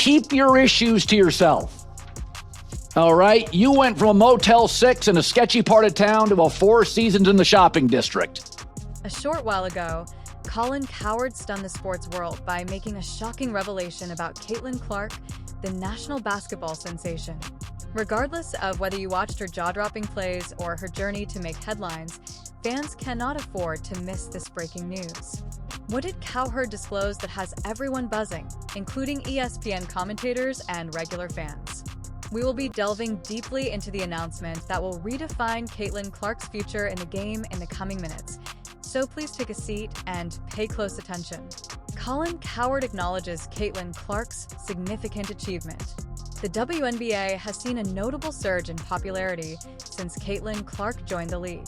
keep your issues to yourself. All right? You went from a Motel 6 in a sketchy part of town to a Four Seasons in the shopping district. A short while ago, Colin Cowherd stunned the sports world by making a shocking revelation about Caitlin Clark, the national basketball sensation. Regardless of whether you watched her jaw-dropping plays or her journey to make headlines, fans cannot afford to miss this breaking news. What did Cowherd disclose that has everyone buzzing, including ESPN commentators and regular fans? We will be delving deeply into the announcement that will redefine Caitlin Clark's future in the game in the coming minutes. So please take a seat and pay close attention. Colin Cowherd acknowledges Caitlin Clark's significant achievement. The WNBA has seen a notable surge in popularity since Caitlin Clark joined the league.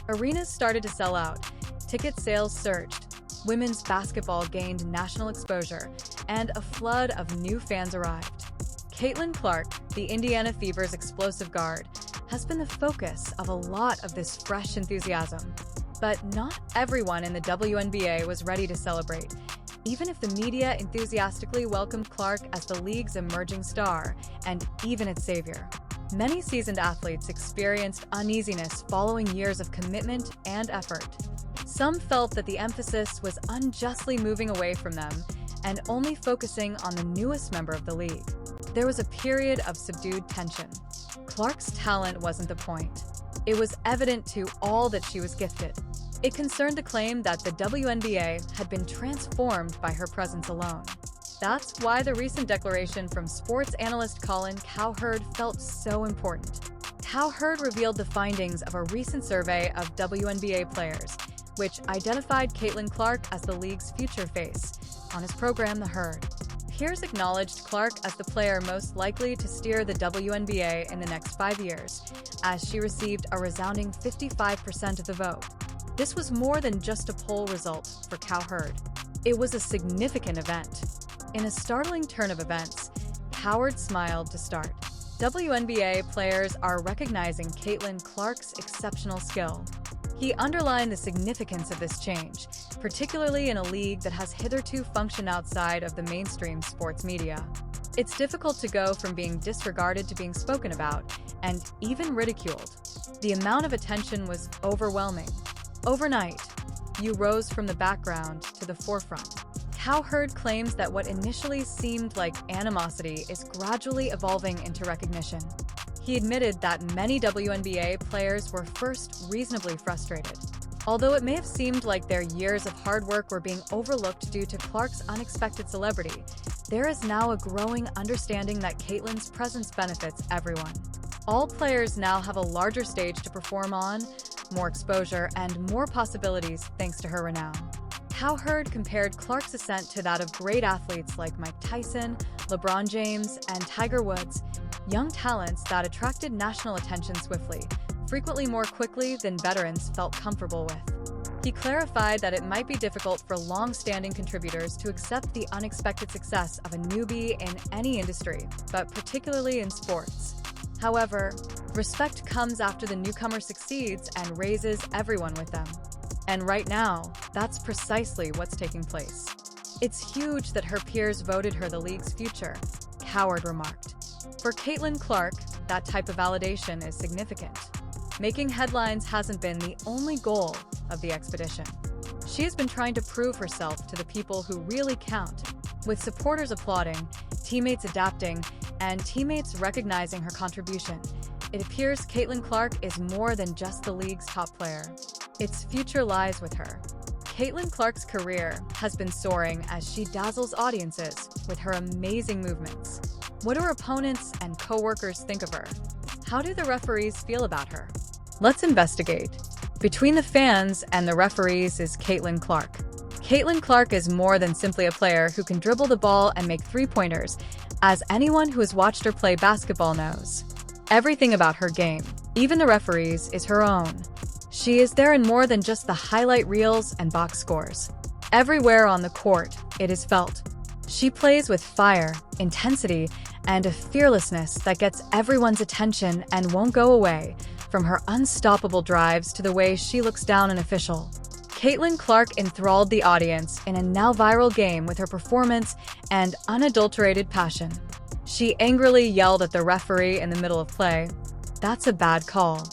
Arenas started to sell out, ticket sales surged, women's basketball gained national exposure, and a flood of new fans arrived. Caitlin Clark, the Indiana Fever's explosive guard, has been the focus of a lot of this fresh enthusiasm. But not everyone in the WNBA was ready to celebrate, even if the media enthusiastically welcomed Clark as the league's emerging star and even its savior. Many seasoned athletes experienced uneasiness following years of commitment and effort. Some felt that the emphasis was unjustly moving away from them and only focusing on the newest member of the league. There was a period of subdued tension. Clark's talent wasn't the point. It was evident to all that she was gifted. It concerned the claim that the WNBA had been transformed by her presence alone. That's why the recent declaration from sports analyst Colin Cowherd felt so important. Cowherd revealed the findings of a recent survey of WNBA players, which identified Caitlin Clark as the league's future face. On his program, The Herd, peers acknowledged Clark as the player most likely to steer the WNBA in the next 5 years, as she received a resounding 55% of the vote. This was more than just a poll result for Cowherd. It was a significant event. In a startling turn of events, Cowherd smiled to start. WNBA players are recognizing Caitlin Clark's exceptional skill. He underlined the significance of this change, particularly in a league that has hitherto functioned outside of the mainstream sports media. It's difficult to go from being disregarded to being spoken about, and even ridiculed. The amount of attention was overwhelming. Overnight, you rose from the background to the forefront. Cowherd claims that what initially seemed like animosity is gradually evolving into recognition. He admitted that many WNBA players were first reasonably frustrated. Although it may have seemed like their years of hard work were being overlooked due to Clark's unexpected celebrity, there is now a growing understanding that Caitlin's presence benefits everyone. All players now have a larger stage to perform on, more exposure, and more possibilities thanks to her renown. Cowherd compared Clark's ascent to that of great athletes like Mike Tyson, LeBron James, and Tiger Woods, young talents that attracted national attention swiftly, frequently more quickly than veterans felt comfortable with. He clarified that it might be difficult for long-standing contributors to accept the unexpected success of a newbie in any industry, but particularly in sports. However, respect comes after the newcomer succeeds and raises everyone with them. And right now, that's precisely what's taking place. It's huge that her peers voted her the league's future, Cowherd remarked. For Caitlin Clark, that type of validation is significant. Making headlines hasn't been the only goal of the expedition. She has been trying to prove herself to the people who really count, with supporters applauding, teammates adapting, and teammates recognizing her contribution. It appears Caitlin Clark is more than just the league's top player. Its future lies with her. Caitlin Clark's career has been soaring as she dazzles audiences with her amazing movements. What do her opponents and co-workers think of her? How do the referees feel about her? Let's investigate. Between the fans and the referees is Caitlin Clark. Caitlin Clark is more than simply a player who can dribble the ball and make three-pointers, as anyone who has watched her play basketball knows. Everything about her game, even the referees, is her own. She is there in more than just the highlight reels and box scores. Everywhere on the court, it is felt. She plays with fire, intensity, and a fearlessness that gets everyone's attention and won't go away, from her unstoppable drives to the way she looks down an official. Caitlin Clark enthralled the audience in a now viral game with her performance and unadulterated passion. She angrily yelled at the referee in the middle of play. That's a bad call.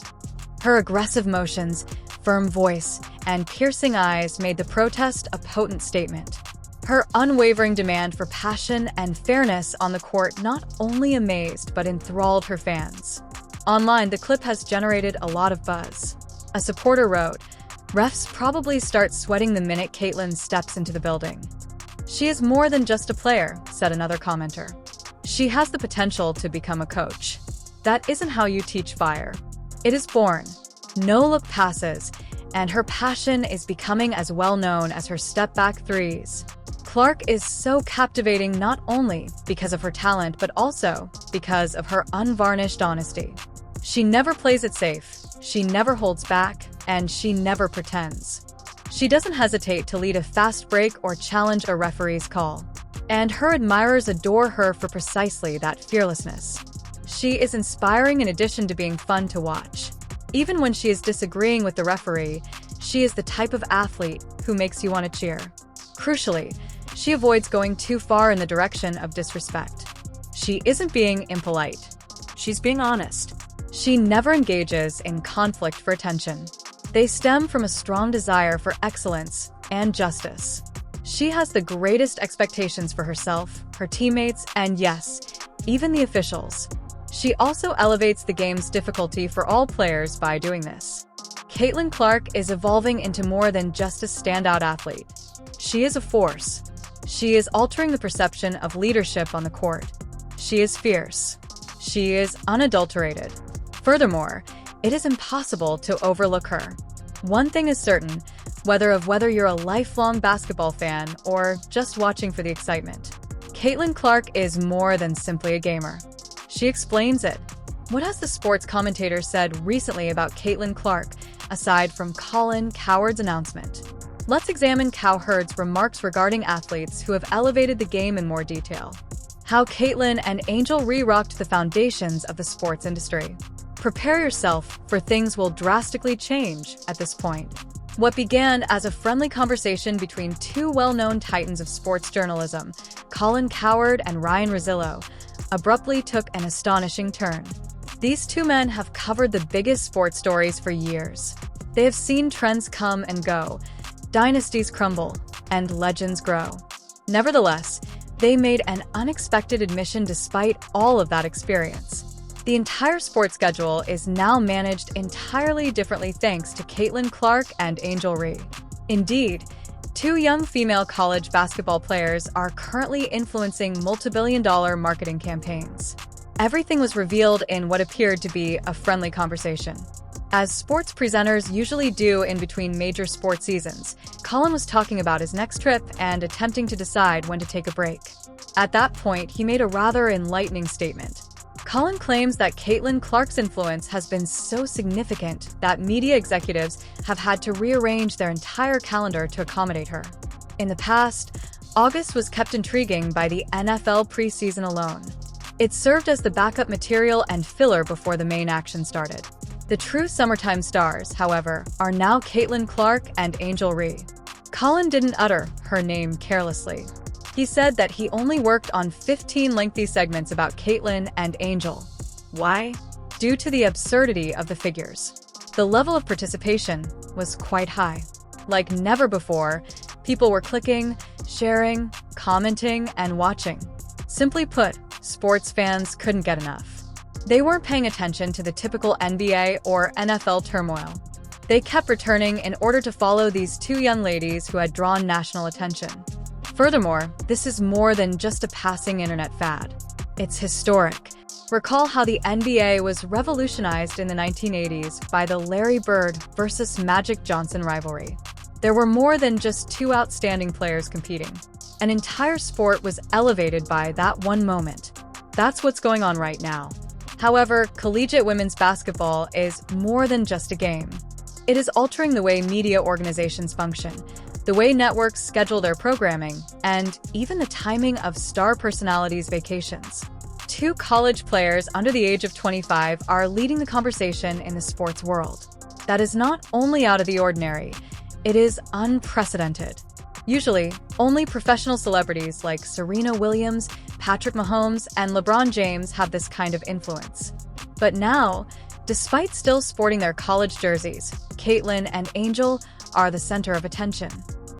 Her aggressive motions, firm voice, and piercing eyes made the protest a potent statement. Her unwavering demand for passion and fairness on the court not only amazed but enthralled her fans. Online, the clip has generated a lot of buzz. A supporter wrote, "Refs probably start sweating the minute Caitlin steps into the building." "She is more than just a player," said another commenter. "She has the potential to become a coach. That isn't how you teach fire. It is born. No-look passes, and her passion is becoming as well-known as her step-back threes." Clark is so captivating not only because of her talent, but also because of her unvarnished honesty. She never plays it safe, she never holds back, and she never pretends. She doesn't hesitate to lead a fast break or challenge a referee's call. And her admirers adore her for precisely that fearlessness. She is inspiring in addition to being fun to watch. Even when she is disagreeing with the referee, she is the type of athlete who makes you want to cheer. Crucially, she avoids going too far in the direction of disrespect. She isn't being impolite. She's being honest. She never engages in conflict for attention. They stem from a strong desire for excellence and justice. She has the greatest expectations for herself, her teammates, and yes, even the officials. She also elevates the game's difficulty for all players by doing this. Caitlin Clark is evolving into more than just a standout athlete. She is a force. She is altering the perception of leadership on the court. She is fierce. She is unadulterated. Furthermore, it is impossible to overlook her. One thing is certain, whether you're a lifelong basketball fan or just watching for the excitement, Caitlin Clark is more than simply a gamer. She explains it. What has the sports commentator said recently about Caitlin Clark, aside from Colin Cowherd's announcement? Let's examine Cowherd's remarks regarding athletes who have elevated the game in more detail. How Caitlin and Angel re-rocked the foundations of the sports industry. Prepare yourself, for things will drastically change at this point. What began as a friendly conversation between two well-known titans of sports journalism, Colin Cowherd and Ryan Rosillo, abruptly took an astonishing turn. These two men have covered the biggest sports stories for years. They have seen trends come and go, dynasties crumble, and legends grow. Nevertheless, they made an unexpected admission despite all of that experience. The entire sports schedule is now managed entirely differently thanks to Caitlin Clark and Angel Ree. Indeed, two young female college basketball players are currently influencing multi-billion-dollar marketing campaigns. Everything was revealed in what appeared to be a friendly conversation. As sports presenters usually do in between major sports seasons, Colin was talking about his next trip and attempting to decide when to take a break. At that point, he made a rather enlightening statement. Colin claims that Caitlin Clark's influence has been so significant that media executives have had to rearrange their entire calendar to accommodate her. In the past, August was kept intriguing by the NFL preseason alone. It served as the backup material and filler before the main action started. The true summertime stars, however, are now Caitlin Clark and Angel Ree. Colin didn't utter her name carelessly. He said that he only worked on 15 lengthy segments about Caitlin and Angel. Why? Due to the absurdity of the figures. The level of participation was quite high. Like never before, people were clicking, sharing, commenting, and watching. Simply put, sports fans couldn't get enough. They weren't paying attention to the typical NBA or NFL turmoil. They kept returning in order to follow these two young ladies who had drawn national attention. Furthermore, this is more than just a passing internet fad. It's historic. Recall how the NBA was revolutionized in the 1980s by the Larry Bird versus Magic Johnson rivalry. There were more than just two outstanding players competing. An entire sport was elevated by that one moment. That's what's going on right now. However, collegiate women's basketball is more than just a game. It is altering the way media organizations function, the way networks schedule their programming, and even the timing of star personalities' vacations. Two college players under the age of 25 are leading the conversation in the sports world. That is not only out of the ordinary, it is unprecedented. Usually, only professional celebrities like Serena Williams, Patrick Mahomes, and LeBron James have this kind of influence. But now, despite still sporting their college jerseys, Caitlyn and Angel are the center of attention.